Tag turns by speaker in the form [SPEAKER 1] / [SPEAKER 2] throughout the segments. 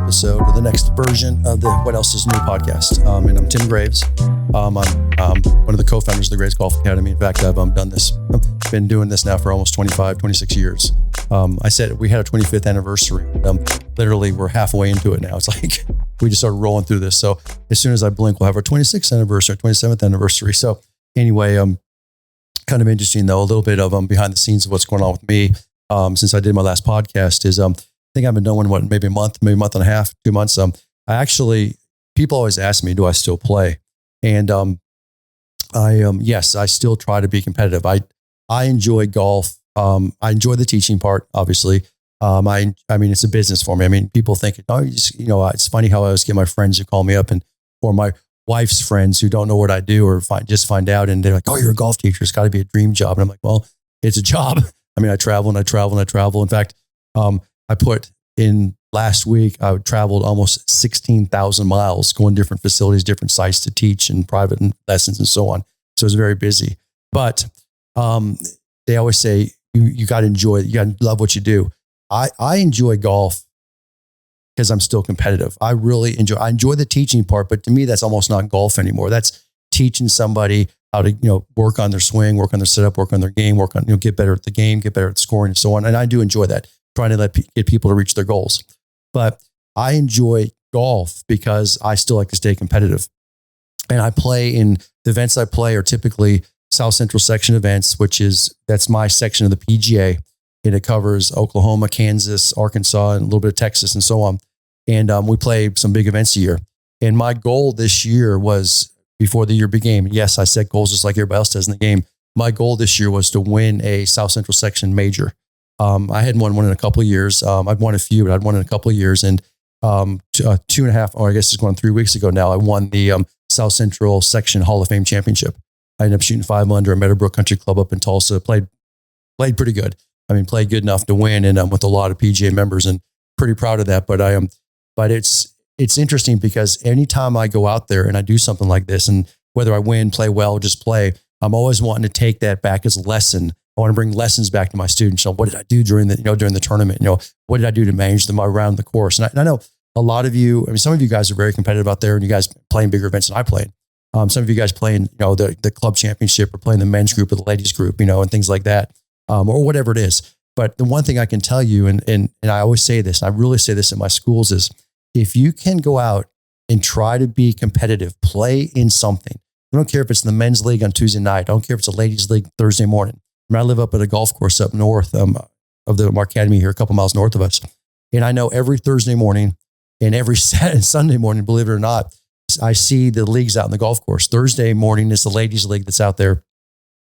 [SPEAKER 1] episode or the next version of the What Else Is New podcast. And I'm Tim Graves. I'm one of the co-founders of the Graves Golf Academy. In fact, I've been doing this now for almost 26 years. I said we had a 25th anniversary. Literally, we're halfway into it now. It's like we just started rolling through this. So as soon as I blink, we'll have our 26th anniversary, 27th anniversary. So anyway, kind of interesting though, a little bit of behind the scenes of what's going on with me. Since I did my last podcast is, I think I've been doing maybe a month and a half, 2 months. People always ask me, do I still play? And, yes, I still try to be competitive. I enjoy golf. I enjoy the teaching part, obviously. I mean, it's a business for me. I mean, people think, it's funny how I always get my friends who call me up or my wife's friends who don't know what I do or find out. And they're like, oh, you're a golf teacher. It's gotta be a dream job. And I'm like, well, it's a job. I mean, I travel. In fact, I put in last week, I traveled almost 16,000 miles going different facilities, different sites to teach and private lessons and so on. So it's very busy, but, they always say you got to enjoy it. You got to love what you do. I enjoy golf because I'm still competitive. I enjoy the teaching part, but to me, that's almost not golf anymore. That's teaching somebody how to, work on their swing, work on their setup, work on their game, work on, get better at the game, get better at scoring and so on. And I do enjoy that, trying to get people to reach their goals. But I enjoy golf because I still like to stay competitive. And I play in the events I play are typically South Central section events, that's my section of the PGA. And it covers Oklahoma, Kansas, Arkansas, and a little bit of Texas and so on. And we play some big events a year. And my goal this year was, before the year began, yes, I set goals just like everybody else does in the game. My goal this year was to win a South Central section major. I hadn't won one in a couple of years. I've won a few, but I'd won in a couple of years. And 2.5, or I guess it's going 3 weeks ago now, I won the South Central section Hall of Fame championship. I ended up shooting 5 under at Meadowbrook Country Club up in Tulsa. Played pretty good. I mean, played good enough to win, and with a lot of PGA members, and pretty proud of that. But it's interesting because anytime I go out there and I do something like this, and whether I win, play well, just play, I'm always wanting to take that back as a lesson. I want to bring lessons back to my students. So what did I do during the tournament? What did I do to manage them around the course? And I know a lot of you, some of you guys are very competitive out there, and you guys playing bigger events than I played. Some of you guys playing, the club championship or playing the men's group or the ladies group, and things like that, or whatever it is. But the one thing I can tell you, and I always say this, and I really say this in my schools, is if you can go out and try to be competitive, play in something. I don't care if it's the men's league on Tuesday night. I don't care if it's a ladies league Thursday morning. I live up at a golf course up north of the Academy here, a couple miles north of us. And I know every Thursday morning and every Sunday morning, believe it or not, I see the leagues out in the golf course. Thursday morning is the ladies league that's out there.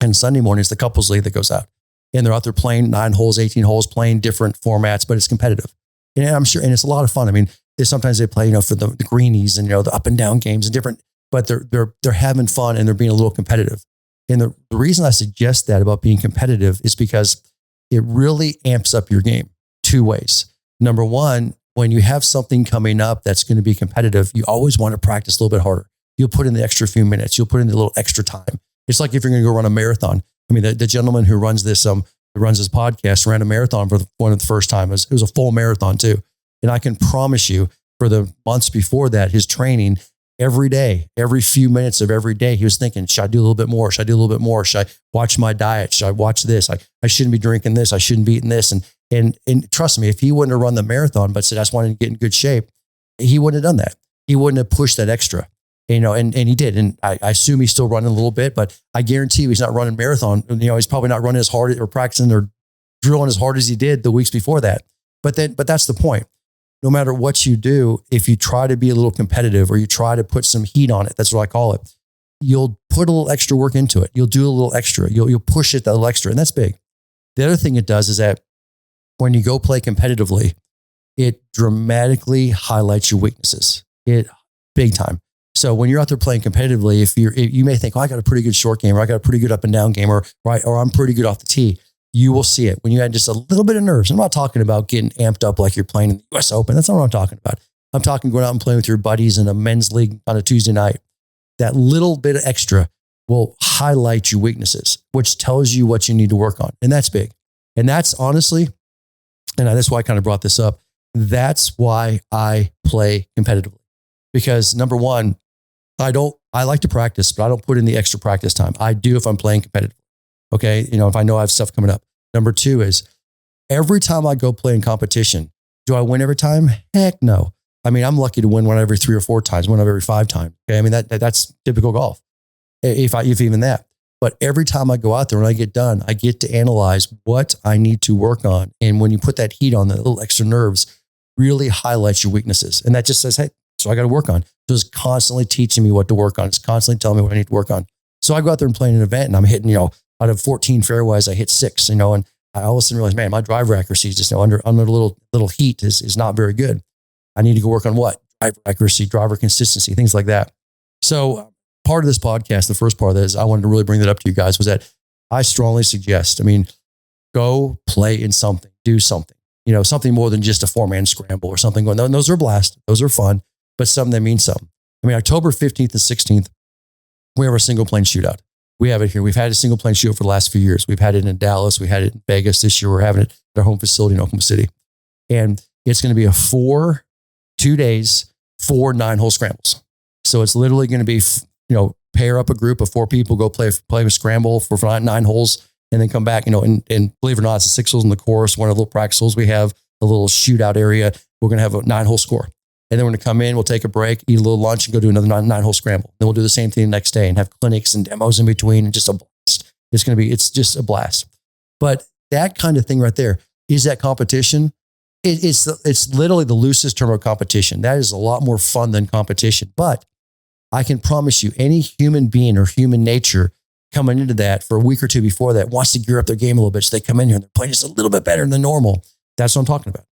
[SPEAKER 1] And Sunday morning is the couples league that goes out. And they're out there playing 9 holes, 18 holes, playing different formats, but it's competitive. And I'm sure, and it's a lot of fun. I mean, sometimes they play, for the greenies and, the up and down games and different, but they're having fun and they're being a little competitive. And the reason I suggest that about being competitive is because it really amps up your game 2 ways. Number one, when you have something coming up that's going to be competitive, you always want to practice a little bit harder. You'll put in the extra few minutes. You'll put in a little extra time. It's like if you're going to go run a marathon. I mean, the gentleman who runs this podcast ran a marathon for one of the first time. It was a full marathon too. And I can promise you, for the months before that, his training every day, every few minutes of every day, he was thinking, should I do a little bit more? Should I do a little bit more? Should I watch my diet? Should I watch this? I shouldn't be drinking this. I shouldn't be eating this. And trust me, if he wouldn't have run the marathon, but said, I just wanted to get in good shape, he wouldn't have done that. He wouldn't have pushed that extra, and he did. And I assume he's still running a little bit, but I guarantee you he's not running marathon. He's probably not running as hard or practicing or drilling as hard as he did the weeks before that. But that's the point. No matter what you do, if you try to be a little competitive or you try to put some heat on it, that's what I call it. You'll put a little extra work into it. You'll do a little extra. You'll push it a little extra. And that's big. The other thing it does is that when you go play competitively, it dramatically highlights your weaknesses. Big time. So when you're out there playing competitively, if you may think, I got a pretty good short game, or I got a pretty good up and down game, or I'm pretty good off the tee. You will see it when you had just a little bit of nerves. I'm not talking about getting amped up like you're playing in the US Open. That's not what I'm talking about. I'm talking going out and playing with your buddies in a men's league on a Tuesday night. That little bit of extra will highlight your weaknesses, which tells you what you need to work on. And that's big. And that's honestly, and that's why I kind of brought this up. That's why I play competitively. Because number one, I like to practice, but I don't put in the extra practice time. I do if I'm playing competitively. Okay. If I know I have stuff coming up. Number two is every time I go play in competition, do I win every time? Heck no. I mean, I'm lucky to win one every 3 or 4 times, one every 5 times. Okay. I mean, that's typical golf. If even that. But every time I go out there, when I get done, I get to analyze what I need to work on. And when you put that heat on, the little extra nerves really highlights your weaknesses. And that just says, hey, so I got to work on. So it's constantly teaching me what to work on. It's constantly telling me what I need to work on. So I go out there and play in an event and I'm hitting, out of 14 fairways, I hit 6, and I all of a sudden realize, man, my driver accuracy is just under a little heat is not very good. I need to go work on what? Driver accuracy, driver consistency, things like that. So part of this podcast, the first part of this, I wanted to really bring that up to you guys, was that I strongly suggest, go play in something, do something, something more than just a 4-man scramble or something going. Those are a blast. Those are fun, but something that means something. October 15th and 16th, we have a single plane shootout. We have it here. We've had a single plane shootout for the last few years. We've had it in Dallas. We had it in Vegas. This year, we're having it at our home facility in Oklahoma City. And it's going to be 2 days, 4 9-hole scrambles. So it's literally going to be, pair up a group of 4 people, go play a scramble for 9 holes, and then come back, and believe it or not, it's the 6 holes in the course, one of the little practice holes we have, a little shootout area. We're going to have a 9-hole score. And then we're going to come in, we'll take a break, eat a little lunch, and go do another 9-hole scramble. Then we'll do the same thing the next day and have clinics and demos in between, and just a blast. It's just a blast. But that kind of thing right there, is that competition? It's literally the loosest term of competition. That is a lot more fun than competition. But I can promise you, any human being or human nature coming into that for a week or two before that wants to gear up their game a little bit. So they come in here and they're playing just a little bit better than normal. That's what I'm talking about.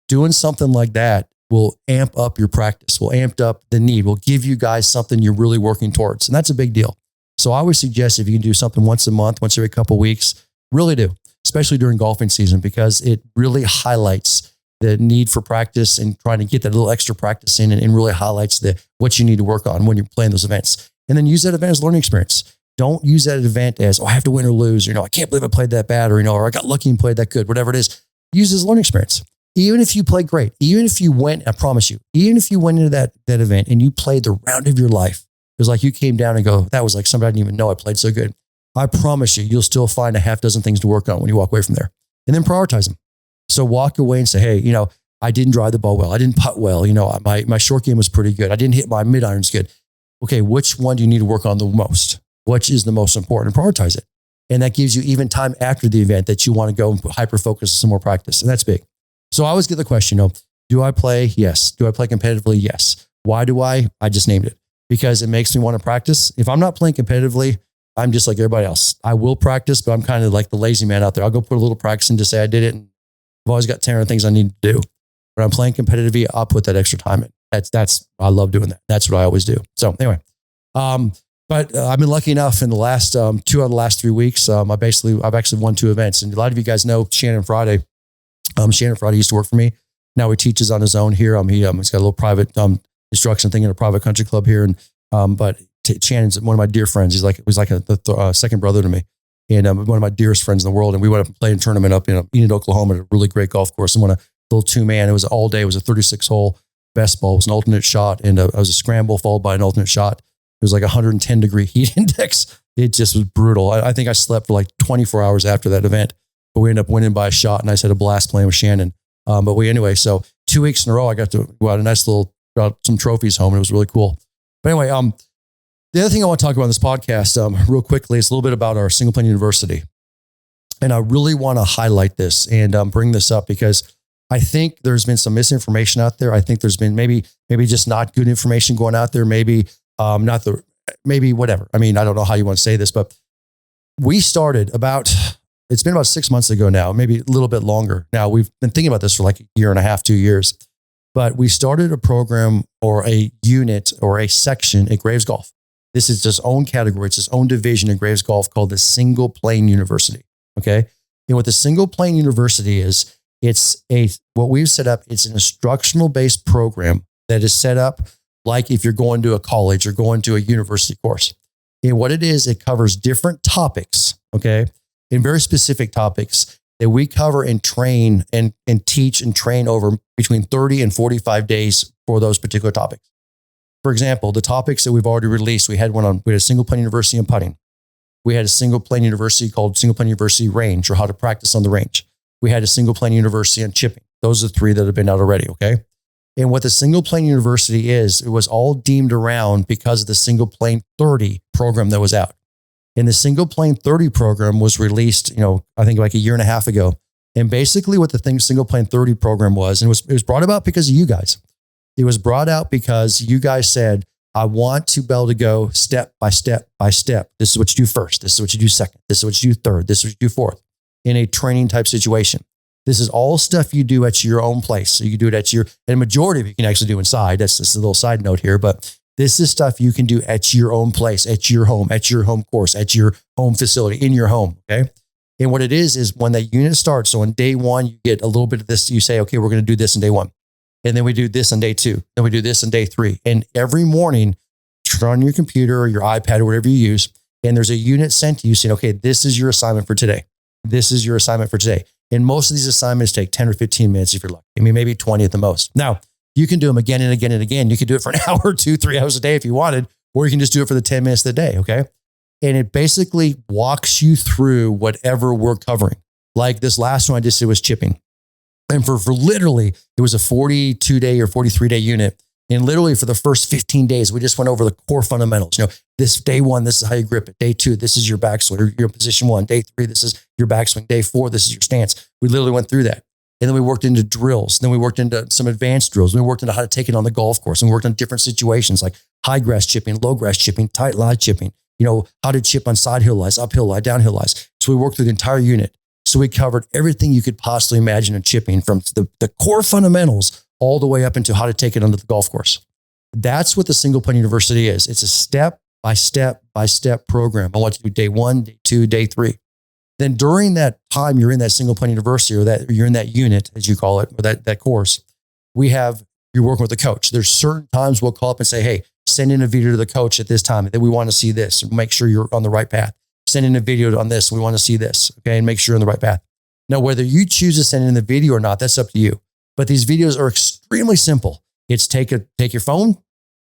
[SPEAKER 1] Doing something like that will amp up your practice, will amp up the need, will give you guys something you're really working towards. And that's a big deal. So I always suggest if you can do something once a month, once every couple of weeks, really do, especially during golfing season, because it really highlights the need for practice and trying to get that little extra practice in, and really highlights what you need to work on when you're playing those events. And then use that event as a learning experience. Don't use that event as, I have to win or lose, or, I can't believe I played that bad, or I got lucky and played that good, whatever it is. Use it as a learning experience. Even if you play great, even if you went, I promise you, even if you went into that event and you played the round of your life, it was like you came down and go, that was like somebody I didn't even know I played so good. I promise you'll still find a half dozen things to work on when you walk away from there, and then prioritize them. So walk away and say, hey, I didn't drive the ball well. I didn't putt well. My short game was pretty good. I didn't hit my mid irons good. Okay, which one do you need to work on the most? Which is the most important? And prioritize it. And that gives you even time after the event that you want to go and hyper focus on some more practice. And that's big. So I always get the question, do I play? Yes. Do I play competitively? Yes. Why do I? I just named it because it makes me want to practice. If I'm not playing competitively, I'm just like everybody else. I will practice, but I'm kind of like the lazy man out there. I'll go put a little practice in to say I did it. And I've always got 10 other things I need to do. When I'm playing competitively, I'll put that extra time in. I love doing that. That's what I always do. So anyway, but I've been lucky enough in the last 2 out of the last 3 weeks. I've actually won 2 events, and a lot of you guys know Shannon Friday. Shannon Friday used to work for me. Now he teaches on his own here. He's got a little private instruction thing in a private country club here, and but Shannon's one of my dear friends. He was like a second brother to me, and one of my dearest friends in the world. And we went up and played a tournament up in Enid, Oklahoma, at a really great golf course, and won a little 2-man. It was all day. It was a 36-hole best ball. It was an alternate shot, and it was a scramble followed by an alternate shot. It was like 110-degree heat index. It just was brutal. I think I slept for like 24 hours after that event, but we ended up winning by a shot, and I just had a blast playing with Shannon. So 2 weeks in a row, I got to go out a nice little, brought some trophies home, and it was really cool. But anyway, the other thing I want to talk about in this podcast real quickly is a little bit about our Single Plane University. And I really want to highlight this and bring this up because I think there's been some misinformation out there. I think there's been maybe just not good information going out there. Maybe whatever. I mean, I don't know how you want to say this, but we started it's been about 6 months ago now, maybe a little bit longer. Now we've been thinking about this for like a year and a half, 2 years, but we started a program or a unit or a section at Graves Golf. This is its own category. It's its own division at Graves Golf called the Single Plane University. Okay. And what the Single Plane University is, what we've set up, it's an instructional based program that is set up like if you're going to a college or going to a university course. And what it is, it covers different topics, okay, and very specific topics that we cover and train and teach and train over between 30 and 45 days for those particular topics. For example, the topics that we've already released, we had a single plane university in putting. We had a single plane university called Single Plane University Range, or how to practice on the range. We had a single plane university on chipping. Those are the 3 that have been out already, okay? And what the single plane university is, it was all deemed around because of the single plane 30 program that was out. And the single plane 30 program was released, I think like a year and a half ago. And basically what the single plane 30 program was, and it was brought about because of you guys. It was brought out because you guys said, I want to be able to go step by step by step. This is what you do first. This is what you do second. This is what you do third. This is what you do fourth in a training type situation. This is all stuff you do at your own place. So you can do it and a majority of it you can actually do inside. That's just a little side note here, but this is stuff you can do at your own place, at your home course, at your home facility, in your home. Okay. And what it is when that unit starts. So on day 1, you get a little bit of this. You say, okay, we're going to do this on day 1. And then we do this on day 2. Then we do this on day 3. And every morning, turn on your computer or your iPad or whatever you use. And there's a unit sent to you saying, okay, this is your assignment for today. This is your assignment for today. And most of these assignments take 10 or 15 minutes if you're lucky. I mean, maybe 20 at the most. Now, you can do them again and again and again. You could do it for an hour, 2, 3 hours a day if you wanted, or you can just do it for the 10 minutes of the day, okay? And it basically walks you through whatever we're covering. Like this last one I just did was chipping. And for literally, it was a 42-day or 43-day unit. And literally for the first 15 days, we just went over the core fundamentals. This day 1, this is how you grip it. Day 2, this is your backswing, or your position 1. Day 3, this is your backswing. Day 4, this is your stance. We literally went through that. And then we worked into drills. Then we worked into some advanced drills. We worked into how to take it on the golf course. And we worked on different situations like high grass chipping, low grass chipping, tight lie chipping, how to chip on side hill lies, uphill lie, downhill lies. So we worked through the entire unit. So we covered everything you could possibly imagine in chipping, from the core fundamentals all the way up into how to take it onto the golf course. That's what the Single Plane University is. It's a step by step by step program. I want you to do day 1, day 2, day 3. Then during that time you're in that Single Plane University, or that you're in that unit, as you call it, or that course, you're working with the coach. There's certain times we'll call up and say, hey, send in a video to the coach at this time that we want to see this, and make sure you're on the right path. Send in a video on this. We want to see this. Okay. And make sure you're on the right path. Now, whether you choose to send in the video or not, that's up to you. But these videos are extremely simple. It's take your phone,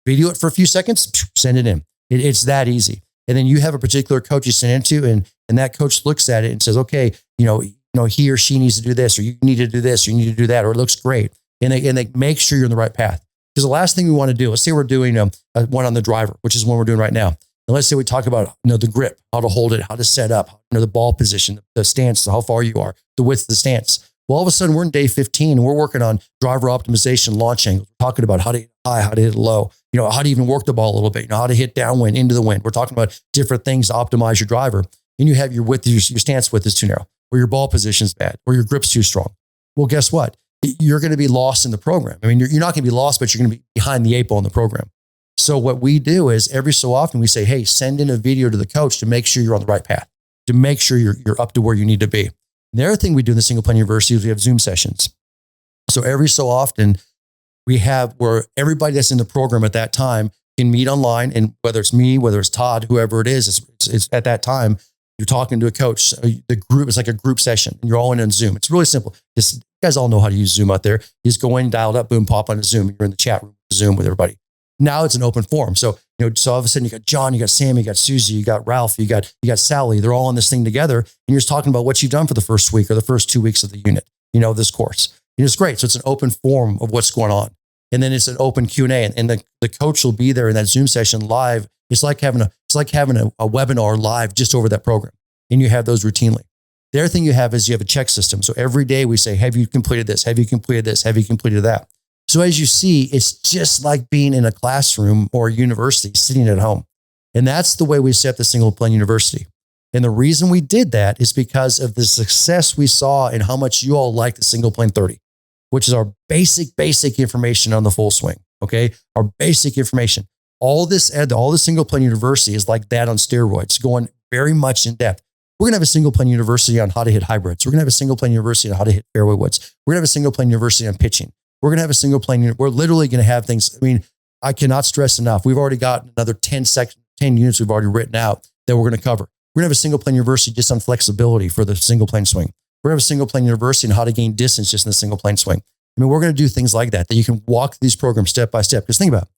[SPEAKER 1] video it for a few seconds, send it in. It's that easy. And then you have a particular coach you send it to, and that coach looks at it and says, okay, he or she needs to do this, or you need to do this, or you need to do that, or it looks great. And they make sure you're on the right path. Because the last thing we want to do, let's say we're doing one on the driver, which is one we're doing right now. And let's say we talk about the grip, how to hold it, how to set up, the ball position, the stance, how far you are, the width of the stance. Well, all of a sudden we're in day 15 and we're working on driver optimization, launch angles. We're talking about how to hit high, how to hit low, how to even work the ball a little bit, how to hit downwind, into the wind. We're talking about different things to optimize your driver. And you have your width, your stance width is too narrow, or your ball position is bad, or your grip's too strong. Well, guess what? You're going to be lost in the program. I mean, you're not going to be lost, but you're going to be behind the 8 ball in the program. So what we do is every so often we say, hey, send in a video to the coach to make sure you're on the right path, to make sure you're up to where you need to be. And the other thing we do in the Single Plane University is we have Zoom sessions. So every so often we have where everybody that's in the program at that time can meet online. And whether it's me, whether it's Todd, whoever it is, it's at that time, you're talking to a coach. The group is like a group session and you're all in on Zoom. It's really simple. You guys all know how to use Zoom out there. You just go in, dial it up, boom, pop on Zoom. You're in the chat room, Zoom with everybody. Now it's an open forum. So, so all of a sudden you got John, you got Sammy, you got Susie, you got Ralph, you got Sally. They're all on this thing together. And you're just talking about what you've done for the first week or the first 2 weeks of the unit, this course. And it's great. So it's an open forum of what's going on. And then it's an open Q&A, and the coach will be there in that Zoom session live. It's like having a webinar live just over that program. And you have those routinely. The other thing you have is you have a check system. So every day we say, have you completed this? Have you completed this? Have you completed that? So as you see, it's just like being in a classroom or a university sitting at home. And that's the way we set the Single Plane University. And the reason we did that is because of the success we saw and how much you all like the Single Plane 30, which is our basic information on the full swing. Okay. Our basic information. All the Single Plane University is like that on steroids, going very much in depth. We're going to have a Single Plane University on how to hit hybrids. We're going to have a Single Plane University on how to hit fairway woods. We're going to have a Single Plane University on pitching. We're going to have a Single Plane. We're literally going to have things. I mean, I cannot stress enough. We've already got another 10 units we've already written out that we're going to cover. We're going to have a Single Plane University just on flexibility for the single plane swing. We're going to have a single plane university and how to gain distance just in the single plane swing. I mean, we're going to do things like that you can walk these programs step by step. Because think about it.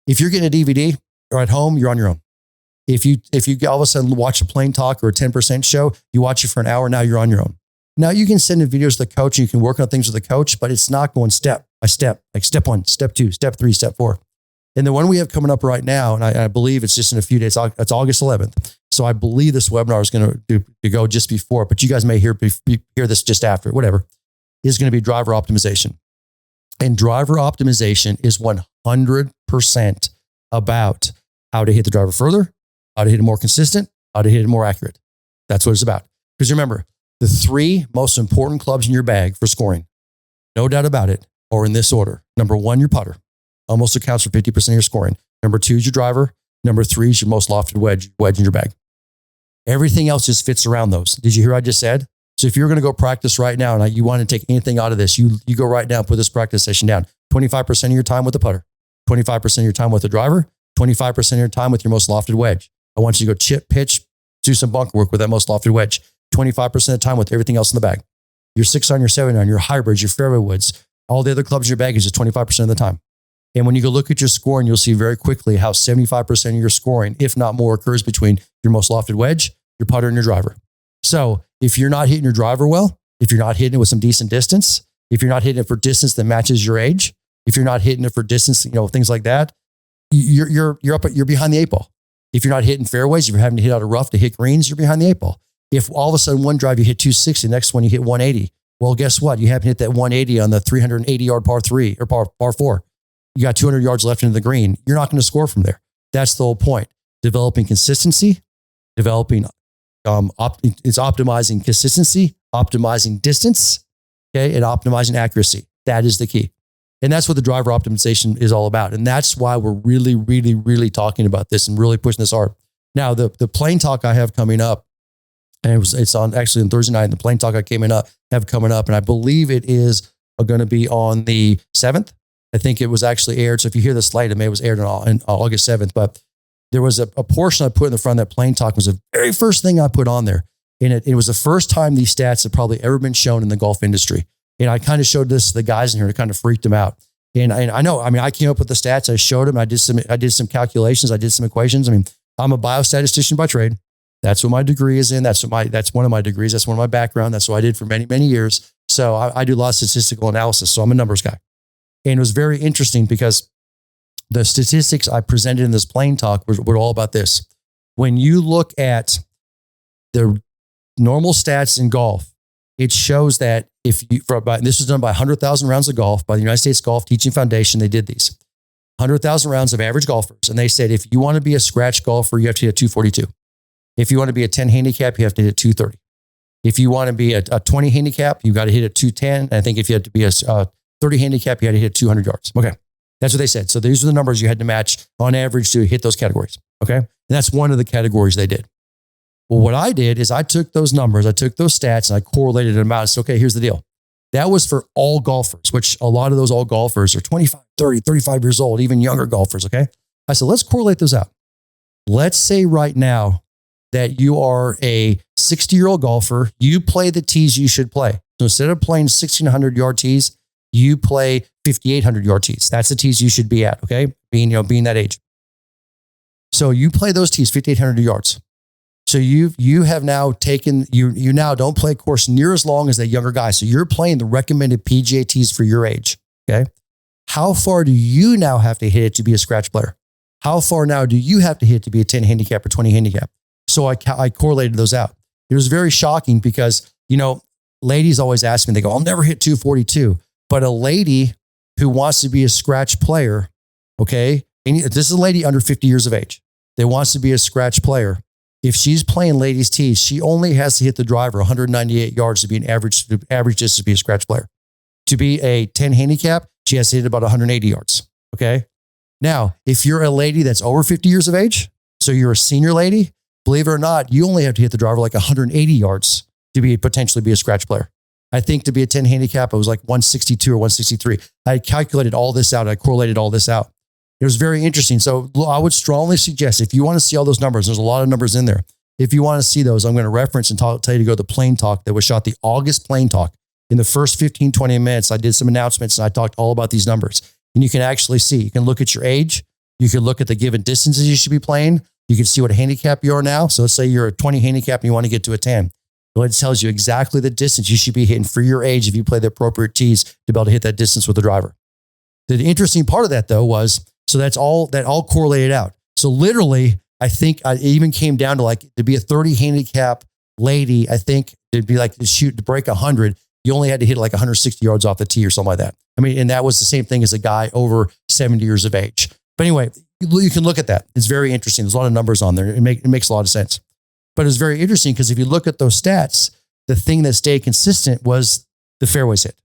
[SPEAKER 1] If you're getting a DVD or at home, you're on your own. If you all of a sudden watch a plane talk or a 10% show, you watch it for an hour, now you're on your own. Now you can send in videos to the coach and you can work on things with the coach, but it's not going step by step, like step 1, step 2, step 3, step 4. And the one we have coming up right now, and I believe it's just in a few days, it's August 11th. So I believe this webinar is going to go just before, but you guys may hear this just after, whatever, is going to be driver optimization. And driver optimization is 100% about how to hit the driver further, how to hit it more consistent, how to hit it more accurate. That's what it's about. Because remember, the 3 most important clubs in your bag for scoring, no doubt about it, are in this order. Number 1, your putter. Almost accounts for 50% of your scoring. Number 2 is your driver. Number 3 is your most lofted wedge in your bag. Everything else just fits around those. Did you hear what I just said? So if you're going to go practice right now and you want to take anything out of this, you go right now and put this practice session down. 25% of your time with the putter, 25% of your time with the driver, 25% of your time with your most lofted wedge. I want you to go chip, pitch, do some bunker work with that most lofted wedge. 25% of the time with everything else in the bag. Your 6-iron, your 7-iron, your hybrids, your fairway woods, all the other clubs in your bag is just 25% of the time. And when you go look at your scoring, you'll see very quickly how 75% of your scoring, if not more, occurs between your most lofted wedge, your putter, and your driver. So if you're not hitting your driver well, if you're not hitting it with some decent distance, if you're not hitting it for distance that matches your age, if you're not hitting it for distance, things like that, you're behind the 8 ball. If you're not hitting fairways, if you're having to hit out of rough to hit greens, you're behind the 8 ball. If all of a sudden one drive you hit 260, next one you hit 180, well, guess what? You happen to hit that 180 on the 380-yard par 3 or par 4. You got 200 yards left into the green. You're not going to score from there. That's the whole point. Developing consistency, it's optimizing consistency, optimizing distance, okay, and optimizing accuracy. That is the key. And that's what the driver optimization is all about. And that's why we're really, really, really talking about this and really pushing this hard. Now, the plane talk I have coming up, and it's on Thursday night, and the plane talk I have coming up, and I believe it is going to be on the 7th. I think it was actually aired. So if you hear this late, it was aired on August 7th, but there was a portion I put in the front of that plane talk was the very first thing I put on there. And it was the first time these stats have probably ever been shown in the golf industry. And I kind of showed this to the guys in here to kind of freak them out. And I know, I came up with the stats. I showed them. I did some calculations. I did some equations. I'm a biostatistician by trade. That's what my degree is in. That's one of my degrees. That's one of my background. That's what I did for many, many years. So I do a lot of statistical analysis. So I'm a numbers guy. And it was very interesting because the statistics I presented in this plane talk were all about this. When you look at the normal stats in golf, it shows that this was done by 100,000 rounds of golf by the United States Golf Teaching Foundation. They did these 100,000 rounds of average golfers. And they said, if you want to be a scratch golfer, you have to hit a 242. If you want to be a 10 handicap, you have to hit a 230. If you want to be a 20 handicap, you got to hit a 210. And I think if you had to be a 30 handicap, you had to hit 200 yards. Okay. That's what they said. So these are the numbers you had to match on average to hit those categories. Okay. And that's one of the categories they did. Well, what I did is I took those numbers, I took those stats and I correlated them out. I said, okay, here's the deal. That was for all golfers, which a lot of those all golfers are 25, 30, 35 years old, even younger golfers. Okay. I said, let's correlate those out. Let's say right now that you are a 60-year-old golfer, you play the tees you should play. So instead of playing 1,600 yard tees, you play 5,800 yard tees. That's the tees you should be at. Okay. Being that age. So you play those tees 5,800 yards. So you have now taken, you now don't play a course near as long as that younger guy. So you're playing the recommended PGA tees for your age. Okay. How far do you now have to hit it to be a scratch player? How far now do you have to hit to be a 10 handicap or 20 handicap? So I correlated those out. It was very shocking because, ladies always ask me, they go, I'll never hit 242. But a lady who wants to be a scratch player, okay, and this is a lady under 50 years of age that wants to be a scratch player. If she's playing ladies tees, she only has to hit the driver 198 yards to be an average distance to be a scratch player. To be a 10 handicap, she has to hit about 180 yards. Okay. Now, if you're a lady that's over 50 years of age, so you're a senior lady, believe it or not, you only have to hit the driver like 180 yards to potentially be a scratch player. I think to be a 10 handicap, it was like 162 or 163. I calculated all this out. I correlated all this out. It was very interesting. So I would strongly suggest if you want to see all those numbers, there's a lot of numbers in there. If you want to see those, I'm going to reference and tell you to go to the Plane Talk that was shot, the August Plane Talk. In the first 15, 20 minutes, I did some announcements and I talked all about these numbers. And you can actually see, you can look at your age. You can look at the given distances you should be playing. You can see what handicap you are now. So let's say you're a 20 handicap and you want to get to a 10. Well, it tells you exactly the distance you should be hitting for your age if you play the appropriate tees to be able to hit that distance with the driver. The interesting part of that though was, so that all correlated out. So literally, I think I even came down to like, to be a 30 handicap lady, I think it'd be like to break 100. You only had to hit like 160 yards off the tee or something like that. I mean, and that was the same thing as a guy over 70 years of age. But anyway, you can look at that. It's very interesting. There's a lot of numbers on there. It makes a lot of sense. But it's very interesting because if you look at those stats, the thing that stayed consistent was the fairways hit,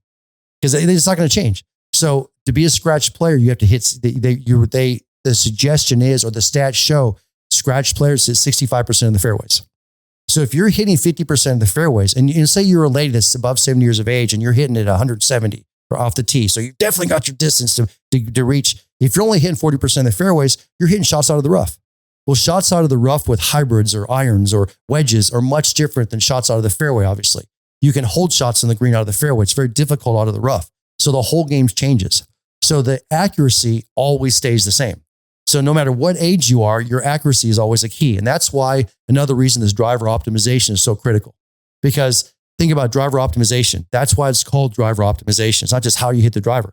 [SPEAKER 1] because it's not going to change. So to be a scratch player, you have to hit. The suggestion is, or the stats show, scratch players hit 65% of the fairways. So if you're hitting 50% of the fairways, and say you're a lady that's above 70 years of age, and you're hitting it 170 or off the tee, so you've definitely got your distance to reach. If you're only hitting 40% of the fairways, you're hitting shots out of the rough. Well, shots out of the rough with hybrids or irons or wedges are much different than shots out of the fairway, obviously. You can hold shots in the green out of the fairway. It's very difficult out of the rough. So the whole game changes. So the accuracy always stays the same. So no matter what age you are, your accuracy is always a key. And that's why another reason this driver optimization is so critical. Because think about driver optimization. That's why it's called driver optimization. It's not just how you hit the driver.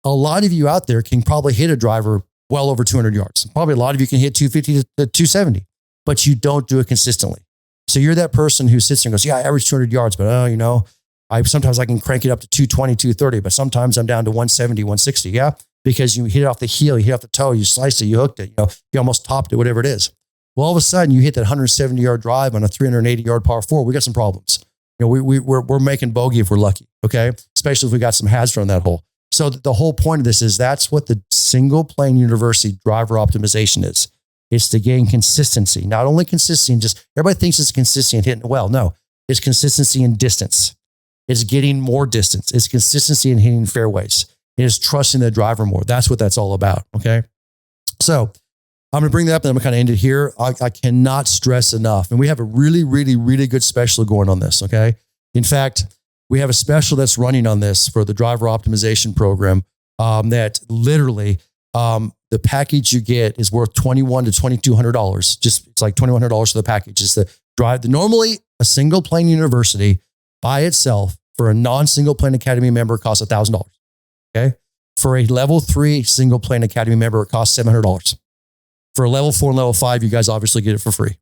[SPEAKER 1] A lot of you out there can probably hit a driver well over 200 yards. Probably a lot of you can hit 250 to 270, but you don't do it consistently. So you're that person who sits there and goes, yeah, I average 200 yards, but sometimes I can crank it up to 220, 230, but sometimes I'm down to 170, 160. Yeah. Because you hit it off the heel, you hit off the toe, you sliced it, you hooked it, you almost topped it, whatever it is. Well, all of a sudden you hit that 170 yard drive on a 380 yard par four. We got some problems. We're making bogey if we're lucky. Okay. Especially if we got some hazard on that hole. So the whole point of this is that's what the single plane university driver optimization is. It's to gain consistency, not only consistency in just, everybody thinks it's consistency in hitting it well. No, it's consistency in distance. It's getting more distance. It's consistency in hitting fairways. It is trusting the driver more. That's what that's all about. Okay. So I'm going to bring that up and I'm going to kind of end it here. I cannot stress enough. And we have a really, really, really good special going on this. Okay. In fact, we have a special that's running on this for the driver optimization program that literally the package you get is worth $2,100 to $2,200. Just it's like $2,100 for the package. It's the drive. Normally, a single plane university by itself for a non-single plane academy member costs $1,000. Okay, for a level 3 single plane academy member, it costs $700. For a level 4 and level 5, you guys obviously get it for free.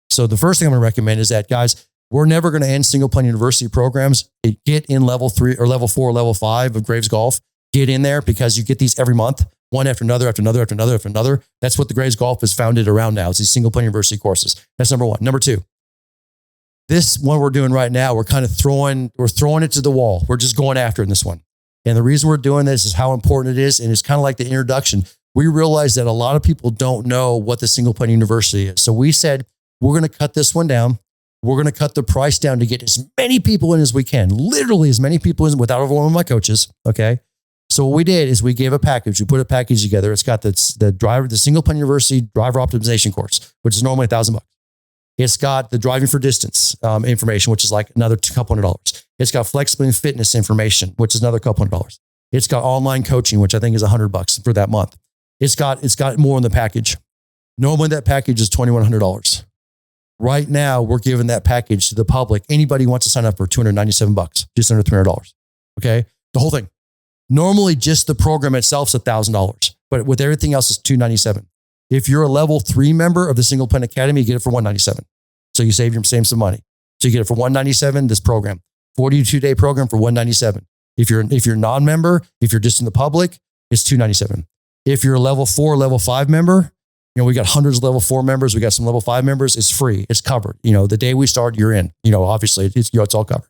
[SPEAKER 1] So the first thing I'm going to recommend is that, guys, we're never going to end single plane university programs. Get in level 3 or level 4 or level 5 of Graves Golf. Get in there because you get these every month, one after another, after another, after another, after another. That's what the Graves Golf is founded around now. It's these single plane university courses. That's number one. Number two, this one we're doing right now, we're throwing it to the wall. We're just going after it in this one. And the reason we're doing this is how important it is. And it's kind of like the introduction. We realize that a lot of people don't know what the single plane university is. So we said, we're going to cut this one down. We're going to cut the price down to get as many people in as we can, literally as many people in without overwhelming my coaches. Okay. So what we did is we gave a package. We put a package together. It's got the single plane university driver optimization course, which is normally $1,000. It's got the driving for distance information, which is like another couple $100. It's got flexibility and fitness information, which is another couple $100. It's got online coaching, which I think is $100 for that month. It's got more in the package. Normally that package is $2,100. Right now, we're giving that package to the public. Anybody who wants to sign up for $297, just under $300. Okay. The whole thing. Normally just the program itself is $1,000, but with everything else is $297. If you're a level 3 member of the Single Plane Academy, you get it for $197. So you save some money. So you get it for $197, this program, 42-day program for $197. If you're non-member, if you're just in the public, it's $297. If you're a level 4, level 5 member, we got hundreds of level 4 members. We got some level 5 members. It's free. It's covered. The day we start, you're in, obviously it's all covered.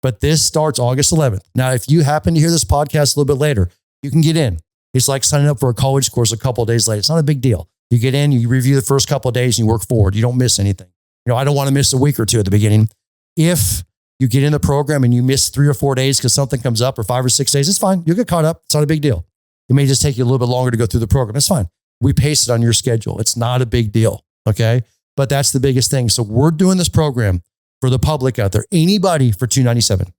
[SPEAKER 1] But this starts August 11th. Now, if you happen to hear this podcast a little bit later, you can get in. It's like signing up for a college course a couple of days later. It's not a big deal. You get in, you review the first couple of days and you work forward. You don't miss anything. I don't want to miss a week or two at the beginning. If you get in the program and you miss 3 or 4 days because something comes up, or 5 or 6 days, it's fine. You'll get caught up. It's not a big deal. It may just take you a little bit longer to go through the program. It's fine. We pace it on your schedule. It's not a big deal. Okay. but that's the biggest thing. So we're doing this program for the public out there, anybody for $297.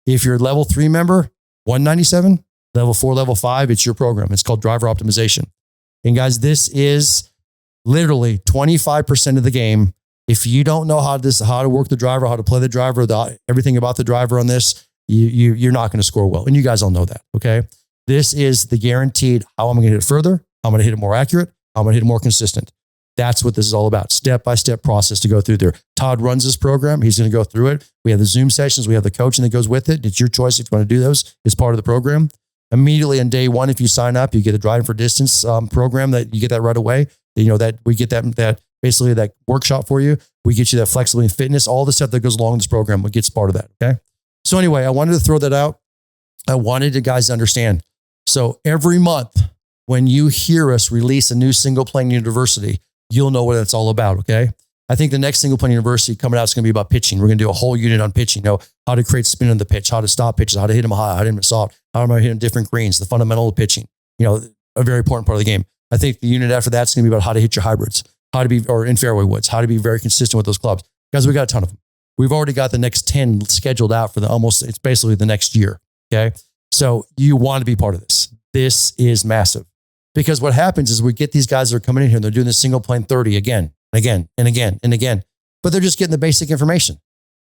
[SPEAKER 1] If you're a level 3 member, $197, level 4, level 5, it's your program. It's called Driver Optimization. And guys, this is literally 25% of the game. If you don't know how to work the driver, how to play the driver, everything about the driver on this, you're not going to score well. And you guys all know that, okay? This is the guaranteed how I'm going to hit it further, how I'm going to hit it more accurate, how I'm going to hit it more consistent. That's what this is all about. Step-by-step process to go through there. Todd runs this program. He's going to go through it. We have the Zoom sessions. We have the coaching that goes with it. It's your choice if you want to do those. It's part of the program. Immediately on day one, if you sign up, you get a Driving for Distance program that you get that right away. You know, that we get that basically that workshop for you. We get you that flexibility and fitness, all the stuff that goes along with this program. We get part of that. Okay. So anyway, I wanted to throw that out. I wanted you guys to understand. So every month when you hear us release a new single plane university, you'll know what it's all about. Okay. I think the next single plane university coming out is going to be about pitching. We're going to do a whole unit on pitching, how to create spin on the pitch, how to stop pitches, how to hit them high, how to hit them soft, how to hit them different greens, the fundamental of pitching, a very important part of the game. I think the unit after that's going to be about how to hit your hybrids, or in fairway woods, how to be very consistent with those clubs. Guys, we got a ton of them. We've already got the next 10 scheduled out for it's basically the next year. Okay. So you want to be part of this. This is massive because what happens is we get these guys that are coming in here and they're doing the single plane 30 again, and again, but they're just getting the basic information.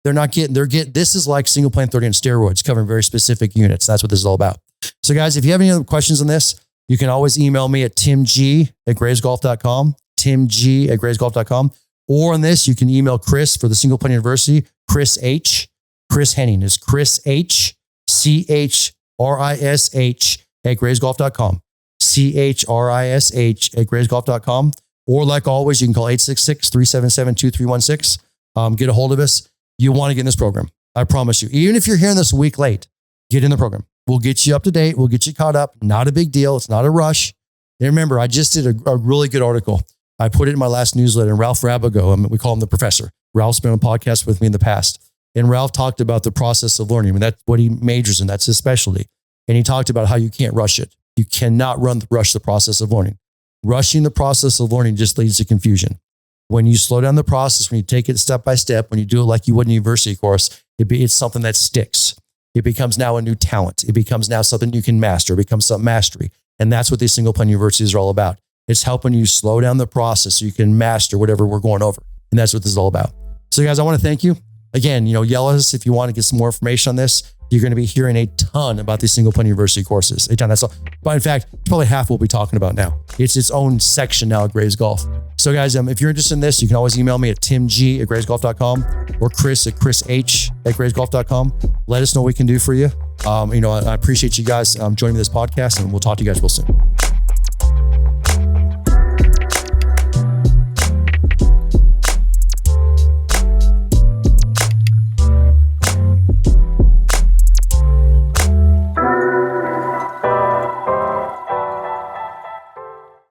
[SPEAKER 1] This is like single plane 30 on steroids, covering very specific units. That's what this is all about. So guys, if you have any other questions on this, you can always email me at timg@graysgolf.com, timg@graysgolf.com. Or on this, you can email Chris for the Single Plane University, Chris Henning is Chris H, CHRISH @graysgolf.com, CHRISH @graysgolf.com. Or like always, you can call 866-377-2316. Get a hold of us. You want to get in this program. I promise you. Even if you're hearing this a week late, get in the program. We'll get you up to date. We'll get you caught up. Not a big deal. It's not a rush. And remember, I just did a really good article. I put it in my last newsletter, and Ralph Rabago, we call him the professor. Ralph's been on a podcast with me in the past. And Ralph talked about the process of learning. That's what he majors in. That's his specialty. And he talked about how you can't rush it. You cannot rush the process of learning. Rushing the process of learning just leads to confusion. When you slow down the process, when you take it step by step, when you do it like you would in a university course, it's something that sticks. It becomes now a new talent. It becomes now something you can master. It becomes some mastery. And that's what these single plane universities are all about. It's helping you slow down the process so you can master whatever we're going over. And that's what this is all about. So guys, I want to thank you. Again, yell at us if you want to get some more information on this. You're going to be hearing a ton about these single plane university courses. A ton. That's all. But in fact, probably half we'll be talking about now. It's its own section now at Grays Golf. So guys, if you're interested in this, you can always email me at timg@graysgolf.com or chris@graysgolf.com. Let us know what we can do for you. I appreciate you guys joining me this podcast, and we'll talk to you guys real soon.